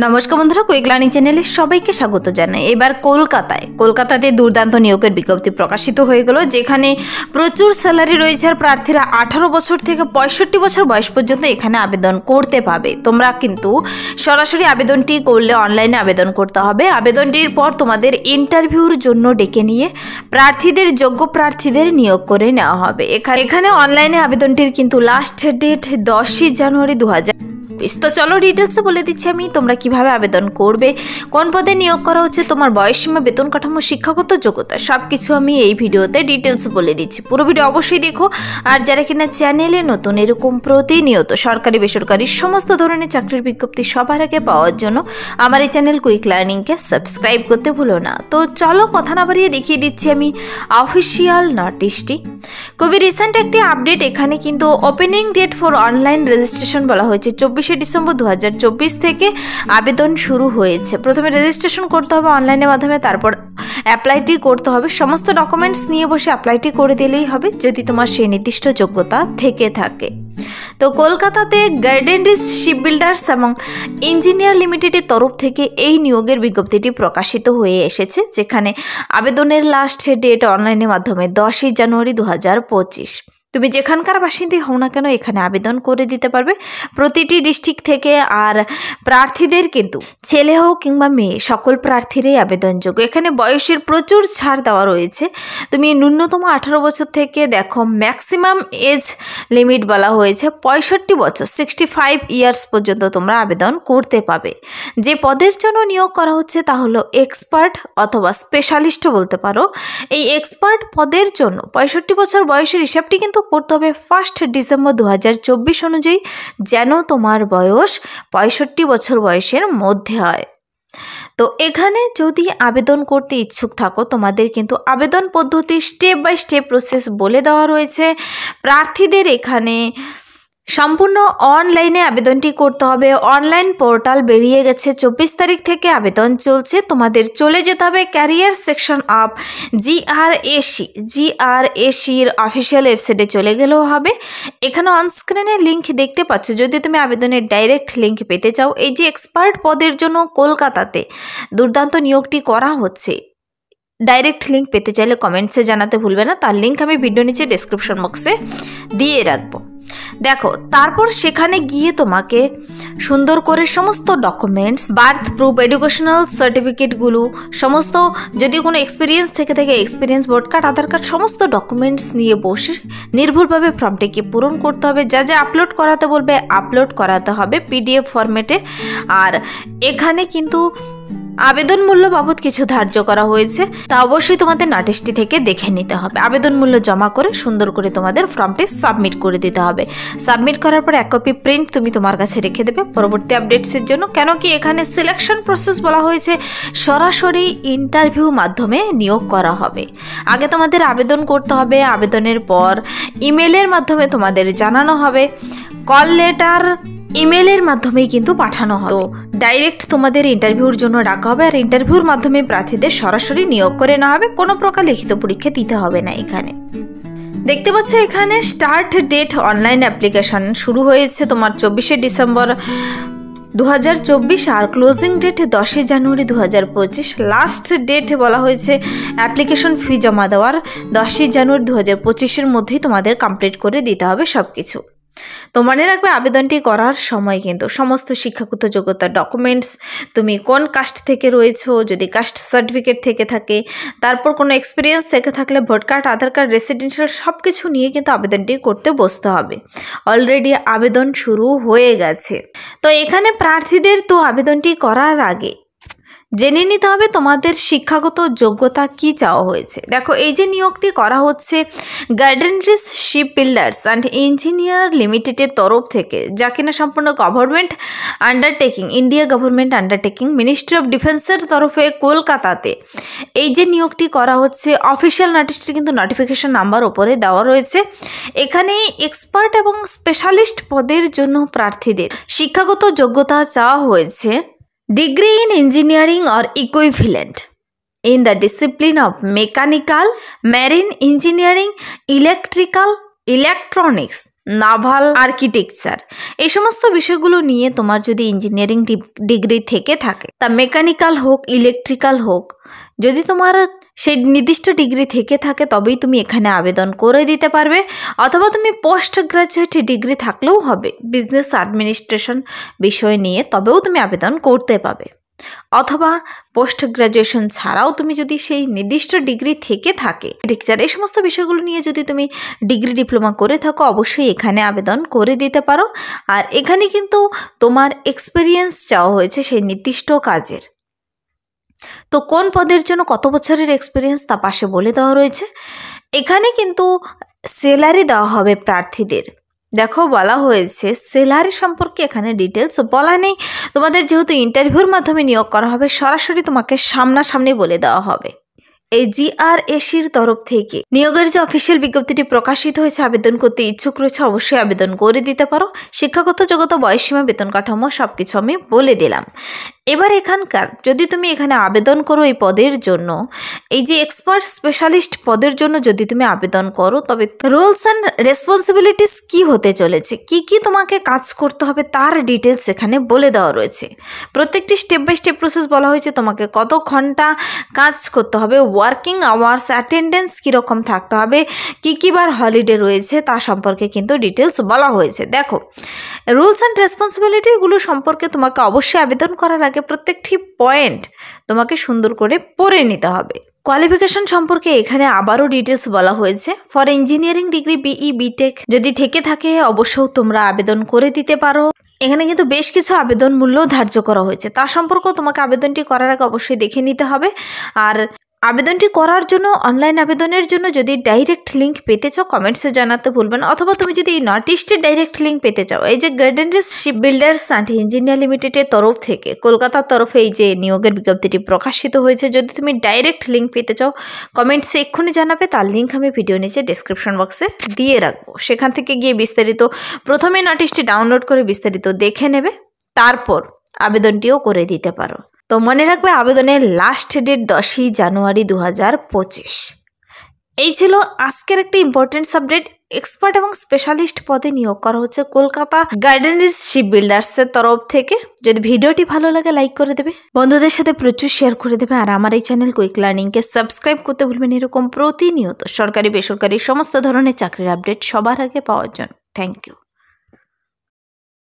নমস্কার বন্ধুরা, quick learning চ্যানেলে সবাইকে স্বাগত জানাই। এবার কলকাতাতে দুর্দান্ত নিয়োগের বিজ্ঞপ্তি প্রকাশিত হয়ে গেল, যেখানে প্রচুর স্যালারি রয়েছে আর প্রার্থীরা 18 বছর থেকে 65 বছর বয়স পর্যন্ত এখানে আবেদন করতে পাবে। তোমরা কিন্তু সরাসরি আবেদনটি করলে অনলাইনে আবেদন করতে হবে। আবেদনটির পর তোমাদের ইন্টারভিউর জন্য ডেকে নিয়ে যোগ্য প্রার্থীদের নিয়োগ করে নেওয়া হবে। এখানে অনলাইনে আবেদনটির কিন্তু লাস্ট ডেট 10ই জানুয়ারি 2020। তো চলো ডিটেলসে বলে দিচ্ছি আমি তোমরা কিভাবে আবেদন করবে, কোন পদে নিয়োগ করা হচ্ছে, তোমার বয়সসীমা, বেতন কাঠামো, শিক্ষাগত যোগ্যতা সব কিছু আমি এই ভিডিওতে ডিটেলস বলে দিচ্ছি। পুরো ভিডিও অবশ্যই দেখো। আর যারা কিনা চ্যানেলে নতুন এরকম প্রতিনিয়ত সরকারি বেসরকারি সমস্ত ধরনের চাকরির বিজ্ঞপ্তি সবার আগে পাওয়ার জন্য আমার এই চ্যানেল কুইক লার্নিংকে সাবস্ক্রাইব করতে ভুলো না। তো চলো কথা না বাড়িয়ে দেখিয়ে দিচ্ছি আমি অফিসিয়াল নোটিশটি। খুবই রিসেন্ট একটি আপডেট। এখানে কিন্তু opening date for online registration বলা হয়েছে 24শে ডিসেম্বর 2024 থেকে আবেদন শুরু হয়েছে। প্রথমে রেজিস্ট্রেশন করতে হবে অনলাইনের মাধ্যমে, তারপর অ্যাপ্লাইটি করতে হবে। সমস্ত ডকুমেন্টস নিয়ে বসে অ্যাপ্লাইটি করে দিলেই হবে যদি তোমার সেই নির্দিষ্ট যোগ্যতা থেকে থাকে। তো কলকাতাতে গার্ডেনরিচ শিপবিল্ডার্স এবং ইঞ্জিনিয়ার লিমিটেডের তরফ থেকে এই নিয়োগের বিজ্ঞপ্তিটি প্রকাশিত হয়ে এসেছে, যেখানে আবেদনের লাস্ট ডেট অনলাইনের মাধ্যমে 10ই জানুয়ারি 2025। তুমি যেখানকার বাসিন্দা হও না কেন এখানে আবেদন করে দিতে পারবে প্রতিটি ডিস্ট্রিক্ট থেকে। আর প্রার্থীদের কিন্তু ছেলে হোক কিংবা মেয়ে সকল প্রার্থীরাই আবেদনযোগ্য। এখানে বয়সের প্রচুর ছাড় দেওয়া রয়েছে। তুমি ন্যূনতম 18 বছর থেকে দেখো ম্যাক্সিমাম এজ লিমিট বলা হয়েছে 65 বছর 65 ইয়ার্স পর্যন্ত তোমরা আবেদন করতে পাবে। যে পদের জন্য নিয়োগ করা হচ্ছে তা হলো এক্সপার্ট অথবা স্পেশালিস্টও বলতে পারো। এই এক্সপার্ট পদের জন্য 65 বছর বয়সের হিসাবটি কিন্তু করতে হবে 1 ডিসেম্বর 2024 অনুযায়ী, যেন তোমার বয়স 65 বছর বয়সের মধ্যে হয়। তো এখানে যদি আবেদন করতে ইচ্ছুক থাকো তোমাদের কিন্তু আবেদন পদ্ধতি স্টেপ বাই স্টেপ প্রসেস বলে দেওয়া রয়েছে। প্রার্থীদের এখানে সম্পূর্ণ অনলাইনে আবেদনটি করতে হবে। অনলাইন পোর্টাল বেরিয়ে গেছে, 24 তারিখ থেকে আবেদন চলছে। তোমাদের চলে যেতে হবে ক্যারিয়ার সেকশন অফ জিআরএসির অফিসিয়াল ওয়েবসাইটে চলে গেলেও হবে। এখানে অনস্ক্রিনে লিঙ্ক দেখতে পাচ্ছ। যদি তুমি আবেদনের ডাইরেক্ট লিঙ্ক পেতে চাও, এই যে এক্সপার্ট পদের জন্য কলকাতাতে দুর্দান্ত নিয়োগটি করা হচ্ছে, ডাইরেক্ট লিঙ্ক পেতে চাইলে কমেন্টসে জানাতে ভুলবে না। তার লিঙ্ক আমি ভিডিও নিচে ডেসক্রিপশন বক্সে দিয়ে রাখবো। দেখো, তারপর সেখানে গিয়ে তোমাকে সুন্দর করে সমস্ত ডকুমেন্টস, বার্থ প্রুফ, এডুকেশনাল সার্টিফিকেটগুলো সমস্ত, যদি কোনো এক্সপিরিয়েন্স থেকে থাকে এক্সপিরিয়েন্স, ভোট কার্ড, আধার কার্ড সমস্ত ডকুমেন্টস নিয়ে বসে নির্ভুলভাবে ফর্মটিকে পূরণ করতে হবে। যা যা আপলোড করাতে বলবে আপলোড করাতে হবে পিডিএফ ফরম্যাটে। আর এখানে কিন্তু আবেদন মূল্য বাবদ কিছু ধার্য করা হয়েছে, তা অবশ্যই তোমাদের নোটিশটি থেকে দেখে নিতে হবে। আবেদন মূল্য জমা করে সুন্দর করে তোমাদের ফর্মটি সাবমিট করে দিতে হবে। সাবমিট করার পর 1 কপি প্রিন্ট তুমি তোমার কাছে রেখে দেবে পরবর্তী আপডেটসের জন্য। কেন কি এখানে সিলেকশন প্রসেস বলা হয়েছে সরাসরি ইন্টারভিউ মাধ্যমে নিয়োগ করা হবে। আগে তোমাদের আবেদন করতে হবে, আবেদনের পর ইমেলের মাধ্যমে তোমাদের জানানো হবে, কল লেটার ইমেলের মাধ্যমেই কিন্তু পাঠানো হবে। ডাইরেক্ট তোমাদের ইন্টারভিউর জন্য ডাকা হবে আর ইন্টারভিউর মাধ্যমে প্রার্থীদের সরাসরি নিয়োগ করে নেওয়া হবে। কোনো প্রকার লিখিত পরীক্ষা দিতে হবে না। এখানে দেখতে পাচ্ছ এখানে স্টার্ট ডেট অনলাইন অ্যাপ্লিকেশন শুরু হয়েছে তোমার 24শে ডিসেম্বর 2024 আর ক্লোজিং ডেট 10ই জানুয়ারি 2025। লাস্ট ডেট বলা হয়েছে অ্যাপ্লিকেশন ফি জমা দেওয়ার 10ই জানুয়ারি 2025-এর মধ্যেই তোমাদের কমপ্লিট করে দিতে হবে সব কিছু। তো মনে রাখবে আবেদনটি করার সময় কিন্তু সমস্ত শিক্ষাগত যোগ্যতার ডকুমেন্টস, তুমি কোন কাস্ট থেকে রয়েছো, যদি কাস্ট সার্টিফিকেট থেকে থাকে, তারপর কোনো এক্সপিরিয়েন্স থেকে থাকলে ভোট কার্ড, আধার কার্ড, রেসিডেন্সিয়াল সব কিছু নিয়ে কিন্তু আবেদনটি করতে বসতে হবে। অলরেডি আবেদন শুরু হয়ে গেছে। তো এখানে প্রার্থীদের তো আবেদনটি করার আগে জেনে নিতে হবে তোমাদের শিক্ষাগত যোগ্যতা কি চাওয়া হয়েছে। দেখো, এই যে নিয়োগটি করা হচ্ছে Garden Reach ship builders and engineer লিমিটেডের তরফ থেকে, যা কিনা সম্পূর্ণ government undertaking, India government undertaking, ministry of ডিফেন্সের তরফে কলকাতাতে এই যে নিয়োগটি করা হচ্ছে। অফিসিয়াল নোটিশটি কিন্তু নোটিফিকেশন নাম্বার ওপরে দেওয়া রয়েছে। এখানে এক্সপার্ট এবং স্পেশালিস্ট পদের জন্য প্রার্থীদের শিক্ষাগত যোগ্যতা চাওয়া হয়েছে degree in engineering or equivalent in the discipline of mechanical, marine engineering, electrical, electronics, naval architecture, এই সমস্ত বিষয়গুলো নিয়ে তোমার যদি ইঞ্জিনিয়ারিং ডিগ্রি থেকে থাকে, তা মেকানিক্যাল হোক ইলেকট্রিক্যাল হোক, যদি তোমার সেই নির্দিষ্ট ডিগ্রি থেকে থাকে তবেই তুমি এখানে আবেদন করে দিতে পারবে। অথবা তুমি পোস্ট গ্রাজুয়েট ডিগ্রি থাকলেও হবে বিজনেস অ্যাডমিনিস্ট্রেশন বিষয় নিয়ে, তবেও তুমি আবেদন করতে পাবে। অথবা পোস্ট গ্রাজুয়েশন ছাড়াও তুমি যদি সেই নির্দিষ্ট ডিগ্রি থেকে থাকে টিচার, এই সমস্ত বিষয়গুলো নিয়ে যদি তুমি ডিগ্রি ডিপ্লোমা করে থাকো, অবশ্যই এখানে আবেদন করে দিতে পারো। আর এখানে কিন্তু তোমার এক্সপিরিয়েন্স চাওয়া হয়েছে সেই নির্দিষ্ট কাজের। তো কোন পদের জন্য কত বছরের এক্সপিরিয়েন্স তা পাশে বলে দেওয়া রয়েছে। এখানে কিন্তু স্যালারি দেওয়া হবে প্রার্থীদের। দেখো বলা হয়েছে স্যালারি সম্পর্কে এখানে ডিটেলস বলা নেই, তোমাদের যেহেতু ইন্টারভিউর মাধ্যমে নিয়োগ করা হবে, সরাসরি তোমাকে সামনাসামনি বলে দেওয়া হবে। এই জিআরএসির তরফ থেকে নিয়োগের যে অফিসিয়াল বিজ্ঞপ্তিটি প্রকাশিত হয়েছে, আবেদন করতে ইচ্ছুক রয়েছে অবশ্যই আবেদন করে দিতে পারো। শিক্ষাগত যোগ্যতা, বয়সসীমা, বেতন কাঠামো সবকিছু আমি বলে দিলাম। এবার এখানকার যদি তুমি এখানে আবেদন করো এই পদের জন্য, এই যে এক্সপার্ট স্পেশালিস্ট পদের জন্য যদি তুমি আবেদন করো, তবে রুলস অ্যান্ড রেসপন্সিবিলিটিস কি হতে চলেছে, কি কি তোমাকে কাজ করতে হবে তার ডিটেলস এখানে বলে দেওয়া রয়েছে। প্রত্যেকটি স্টেপ বাই স্টেপ প্রসেস বলা হয়েছে, তোমাকে কত ঘন্টা কাজ করতে হবে, ওয়ার্কিং আওয়ার্স, অ্যাটেন্ডেন্স কীরকম থাকতে হবে, কী কী বার হলিডে রয়েছে তা সম্পর্কে কিন্তু ডিটেলস বলা হয়েছে। দেখো রুলস অ্যান্ড রেসপন্সিবিলিটিগুলো সম্পর্কে তোমাকে অবশ্যই আবেদন করার আগে প্রত্যেকটি পয়েন্ট তোমাকে সুন্দর করে পড়ে নিতে হবে। কোয়ালিফিকেশন সম্পর্কে এখানে আবারও ডিটেলস বলা হয়েছে। For engineering degree BE BTech যদি থেকে থাকে অবশ্যই তোমরা আবেদন করে দিতে পারো। এখানে কিন্তু বেশ কিছু আবেদন মূল্য ধার্য করা হয়েছে, তা সম্পর্কেও তোমাকে আবেদনটি করার আগে অবশ্যই দেখে নিতে হবে। আর আবেদনটি করার জন্য অনলাইন আবেদনের জন্য যদি ডাইরেক্ট লিঙ্ক পেতে চাও কমেন্টসে জানাতে ভুলবেন। অথবা তুমি যদি এই নর্থ ইস্টের ডাইরেক্ট লিঙ্ক পেতে চাও, এই যে Garden Reach Shipbuilders and engineer লিমিটেডের তরফ থেকে কলকাতার তরফে এই যে নিয়োগের বিজ্ঞপ্তিটি প্রকাশিত হয়েছে, যদি তুমি ডাইরেক্ট লিঙ্ক পেতে চাও কমেন্টসে এক্ষুনি জানাবে। তার লিঙ্ক আমি ভিডিও নিচে ডেসক্রিপশন বক্সে দিয়ে রাখবো, সেখান থেকে গিয়ে বিস্তারিত প্রথমে নোটিশটি ডাউনলোড করে বিস্তারিত দেখে নেবে, তারপর আবেদনটিও করে দিতে পারো। তো মনে রাখবে আবেদনের লাস্ট ডেট 10ই জানুয়ারি 2025। এই ছিল আজকের একটা ইম্পর্টেন্ট সাবজেক্ট। এক্সপার্ট এবং স্পেশালিস্ট পদে নিয়োগ করা হচ্ছে কলকাতা গার্ডেন রিচ শিপ বিল্ডার্সের তরফ থেকে। যদি ভিডিওটি ভালো লাগে লাইক করে দেবে, বন্ধুদের সাথে প্রচুর শেয়ার করে দেবে। আর আমার এই চ্যানেল কুইক লার্নিংকে সাবস্ক্রাইব করতে ভুলবেন এরকম প্রতিনিয়ত সরকারি বেসরকারি সমস্ত ধরনের চাকরির আপডেট সবার আগে পাওয়ার জন্য। Thank you.